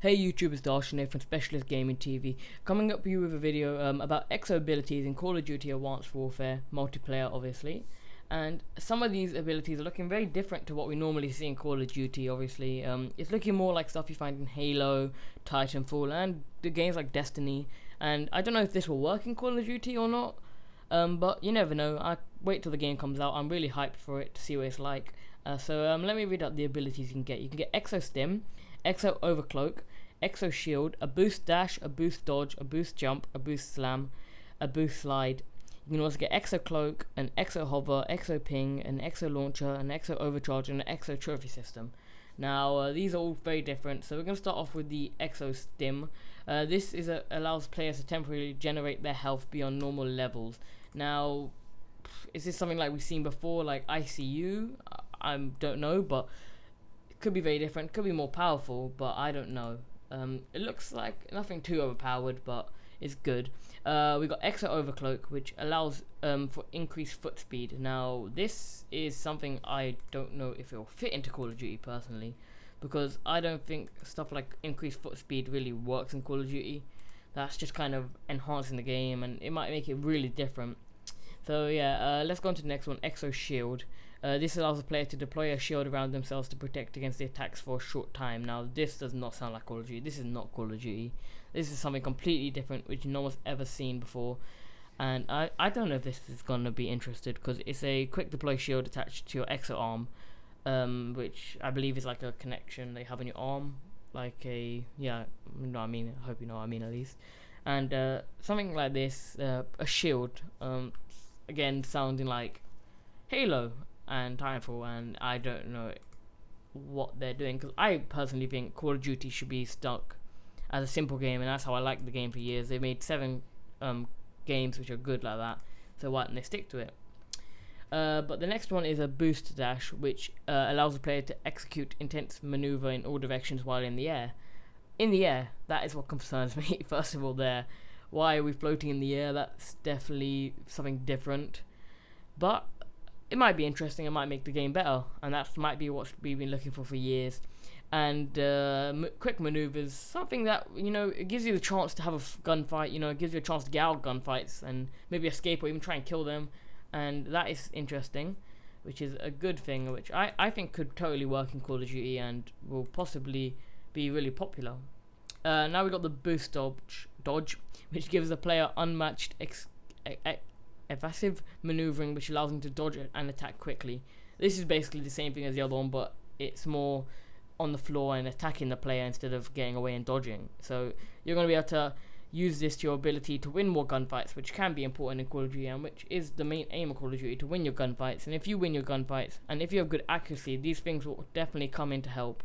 Hey YouTube, it's Darsh here from Specialist Gaming TV, coming up with you with a video about exo abilities in Call of Duty Advanced Warfare, multiplayer obviously. And some of these abilities are looking very different to what we normally see in Call of Duty obviously. It's looking more like stuff you find in Halo, Titanfall and the games like Destiny. And I don't know if this will work in Call of Duty or not, but you never know. I wait till the game comes out. I'm really hyped for it to see what it's like. So let me read out the abilities you can get. You can get Exo Stim, Exo Overcloak, Exo Shield, a Boost Dash, a Boost Dodge, a Boost Jump, a Boost Slam, a Boost Slide. You can also get Exo Cloak, an Exo Hover, Exo Ping, an Exo Launcher, an Exo Overcharge, and an Exo Trophy System. Now these are all very different, so we're going to start off with the Exo Stim. This allows players to temporarily generate their health beyond normal levels. Now, is this something like we've seen before, like ICU? I don't know, but it could be very different, could be more powerful, but I don't know. It looks like nothing too overpowered, but it's good. We got Exo Overcloak, which allows for increased foot speed. Now, this is something I don't know if it will fit into Call of Duty personally, because I don't think stuff like increased foot speed really works in Call of Duty. That's just kind of enhancing the game, and it might make it really different. So yeah, let's go on to the next one, Exo Shield. This allows the player to deploy a shield around themselves to protect against the attacks for a short time. Now, this does not sound like Call of Duty. This is not Call of Duty. This is something completely different, which no one's ever seen before. And I don't know if this is going to be interested, because it's a quick deploy shield attached to your Exo arm, which I believe is like a connection they have on your arm. Like a, yeah, you know what I mean. I hope you know what I mean at least. And something like this, a shield, again, sounding like Halo and Titanfall, and I don't know what they're doing, because I personally think Call of Duty should be stuck as a simple game, and that's how I liked the game for years. They made 7 games which are good like that, so why don't they stick to it? But the next one is a Boost Dash, which allows the player to execute intense maneuver in all directions while in the air. In the air, that is what concerns me. First of all, why are we floating in the air? That's definitely something different, but it might be interesting. It might make the game better, and that might be what we've been looking for years. And quick maneuvers, something that, you know, it gives you the chance to have a gunfight. You know, it gives you a chance to get out gunfights and maybe escape or even try and kill them, and that is interesting, which is a good thing, which I think could totally work in Call of Duty and will possibly be really popular. Now we got the Boost Dodge, which gives the player unmatched evasive maneuvering, which allows them to dodge and attack quickly. This is basically the same thing as the other one, but it's more on the floor and attacking the player instead of getting away and dodging. So you're going to be able to use this to your ability to win more gunfights, which can be important in Call of Duty, and which is the main aim of Call of Duty, to win your gunfights. And if you win your gunfights, and if you have good accuracy, these things will definitely come in to help.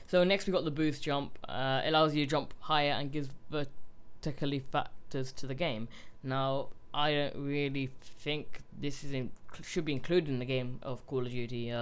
So next we got the Boost Jump. It allows you to jump higher and gives vertically factors to the game. Now, I don't really think this should be included in the game of Call of Duty.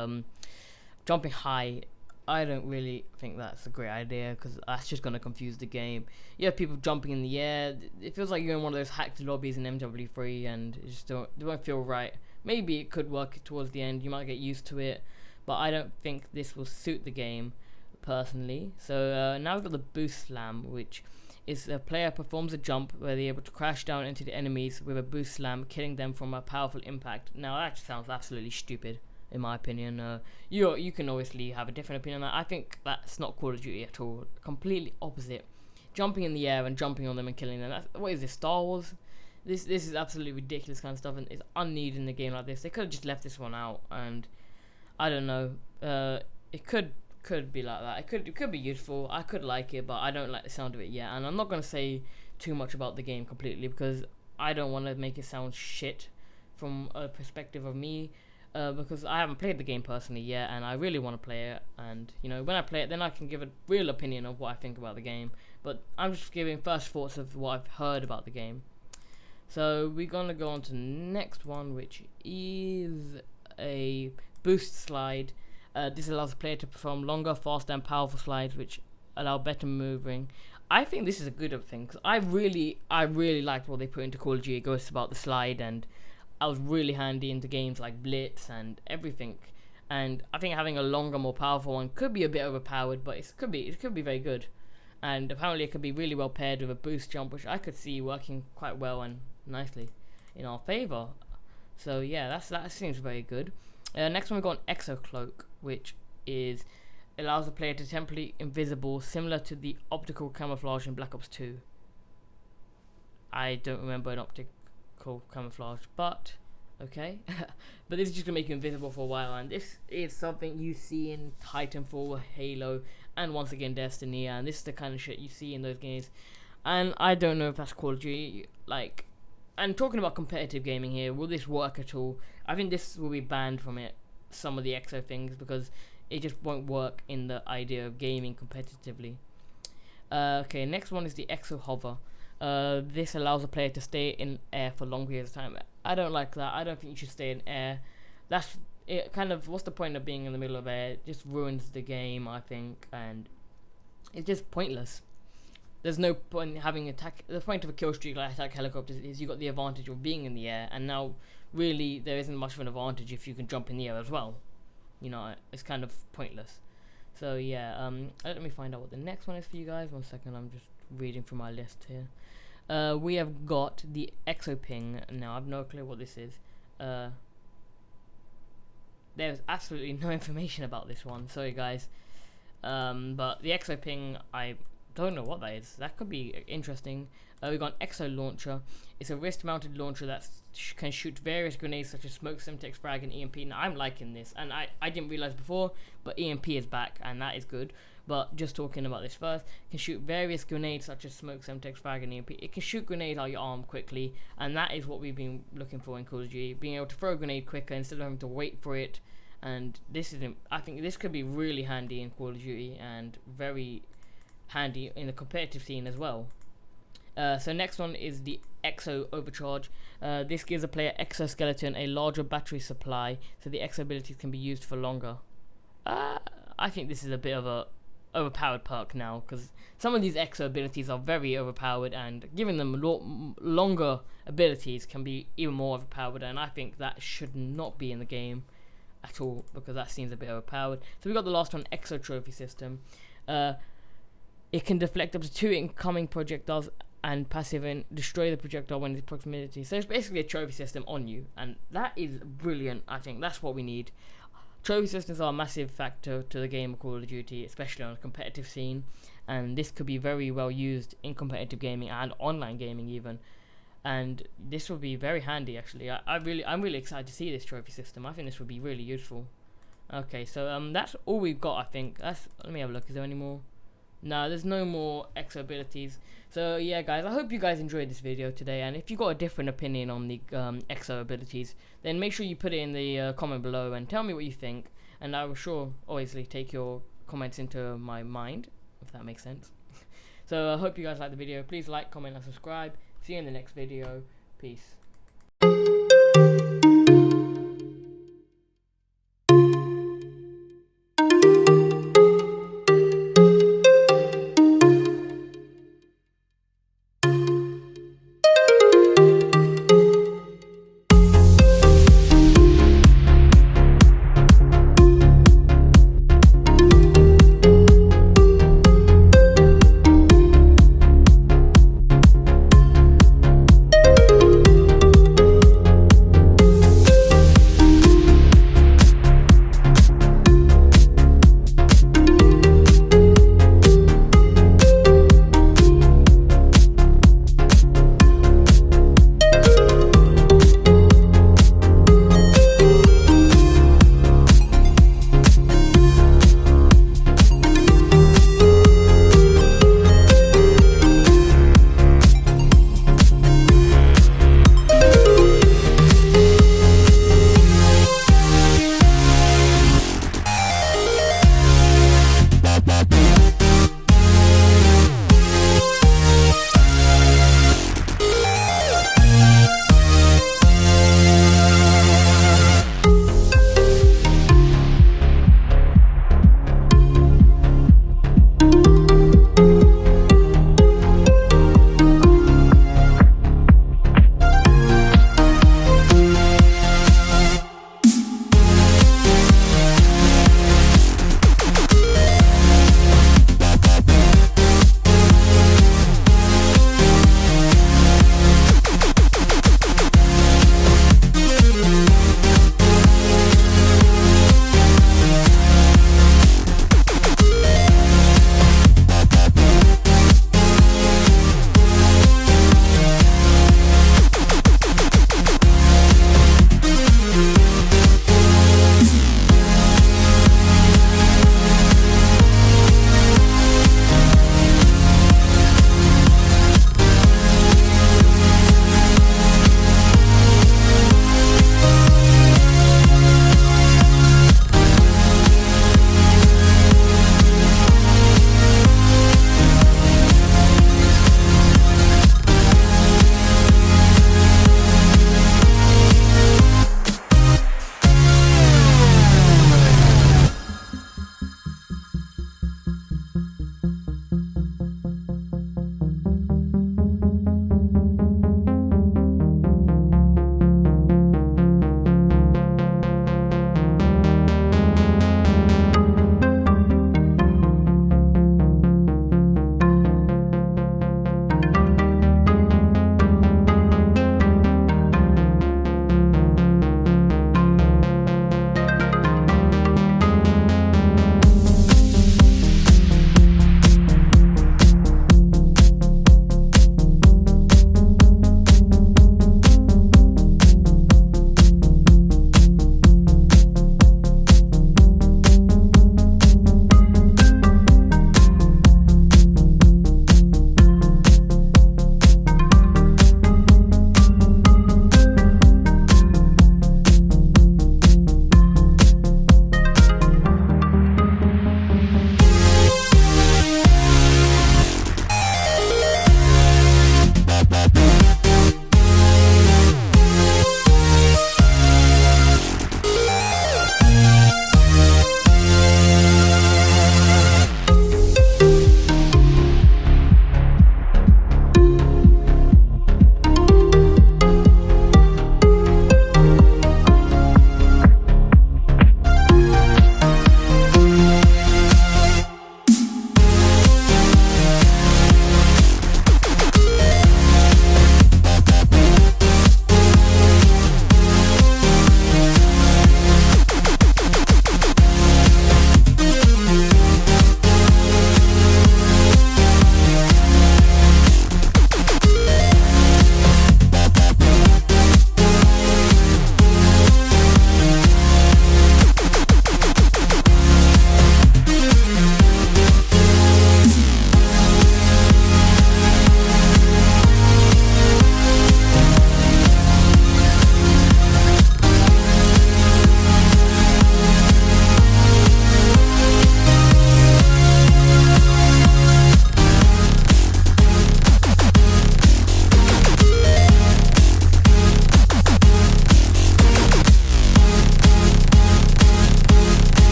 Jumping high, I don't really think that's a great idea, because that's just going to confuse the game. You have people jumping in the air. It feels like you're in one of those hacked lobbies in MW3, and it just it won't feel right. Maybe it could work towards the end. You might get used to it, but I don't think this will suit the game personally. So now we've got the Boost Slam, which is a player performs a jump where they're able to crash down into the enemies with a boost slam, killing them from a powerful impact. Now that just sounds absolutely stupid, in my opinion. You can obviously have a different opinion on that. I think that's not Call of Duty at all. Completely opposite. Jumping in the air and jumping on them and killing them. What is this, Star Wars? This is absolutely ridiculous kind of stuff, and it's unneeded in a game like this. They could have just left this one out, and I don't know. It could be like that. It could be useful. I could like it, but I don't like the sound of it yet. And I'm not going to say too much about the game completely, because I don't want to make it sound shit from a perspective of me, because I haven't played the game personally yet, and I really want to play it. And you know, when I play it, then I can give a real opinion of what I think about the game. But I'm just giving first thoughts of what I've heard about the game. So we're going to go on to the next one, which is a Boost Slide. This allows the player to perform longer, faster and powerful slides, which allow better maneuvering. I think this is a good thing, because I really liked what they put into Call of Duty Ghosts about the slide, and I was really handy into games like Blitz and everything. and I think having a longer, more powerful one could be a bit overpowered, but it could be very good. And apparently it could be really well paired with a boost jump, which I could see working quite well and nicely in our favor. So yeah, that seems very good. Next one we got an Exo Cloak, which allows the player to temporarily invisible, similar to the optical camouflage in Black Ops 2. I don't remember an optical camouflage, but okay. But this is just gonna make you invisible for a while, and this is something you see in Titanfall, Halo, and once again Destiny, and this is the kind of shit you see in those games. And I don't know if that's Call of Duty, like. And talking about competitive gaming here, will this work at all? I think this will be banned from it, some of the Exo things, because it just won't work in the idea of gaming competitively. Okay, next one is the Exo Hover. This allows a player to stay in air for long periods of time. I don't like that. I don't think you should stay in air. That's it. Kind of, what's the point of being in the middle of air? It just ruins the game, I think, and it's just pointless. There's no point in having attack. The point of a kill streak like attack helicopters is you got the advantage of being in the air, and now really there isn't much of an advantage if you can jump in the air as well. You know, it's kind of pointless. So yeah, let me find out what the next one is for you guys. 1 second, I'm just reading through my list here. We have got the Exo Ping. Now I have no clue what this is. There's absolutely no information about this one. Sorry guys. But the Exo Ping, I don't know what that is. That could be interesting. We got an Exo Launcher. It's a wrist-mounted launcher that can shoot various grenades such as smoke, Semtex, frag, and EMP. Now I'm liking this, and I didn't realize before, but EMP is back, and that is good. But just talking about this first, it can shoot various grenades such as smoke, Semtex, frag, and EMP. It can shoot grenades out your arm quickly, and that is what we've been looking for in Call of Duty, being able to throw a grenade quicker instead of having to wait for it. And this is, I think this could be really handy in Call of Duty and very handy in the competitive scene as well. So next one is the Exo Overcharge. This gives a player exoskeleton a larger battery supply, so the Exo abilities can be used for longer. I think this is a bit of a overpowered perk now, because some of these Exo abilities are very overpowered, and giving them longer abilities can be even more overpowered, and I think that should not be in the game at all, because that seems a bit overpowered. So we got the last one, Exo Trophy System. It can deflect up to 2 incoming projectiles and passive and destroy the projectile when in proximity. So it's basically a trophy system on you, and that is brilliant. I think that's what we need. Trophy systems are a massive factor to the game of Call of Duty, especially on a competitive scene, and this could be very well used in competitive gaming and online gaming even. And this will be very handy actually. I'm really excited to see this trophy system. I think this would be really useful. Okay, so that's all we've got. I think let me have a look. Is there any more? No, there's no more Exo abilities. So yeah guys, I hope you guys enjoyed this video today, and if you got a different opinion on the Exo abilities, then make sure you put it in the comment below and tell me what you think, and I will sure obviously take your comments into my mind, if that makes sense. So I hope you guys liked the video. Please like, comment and subscribe. See you in the next video. Peace.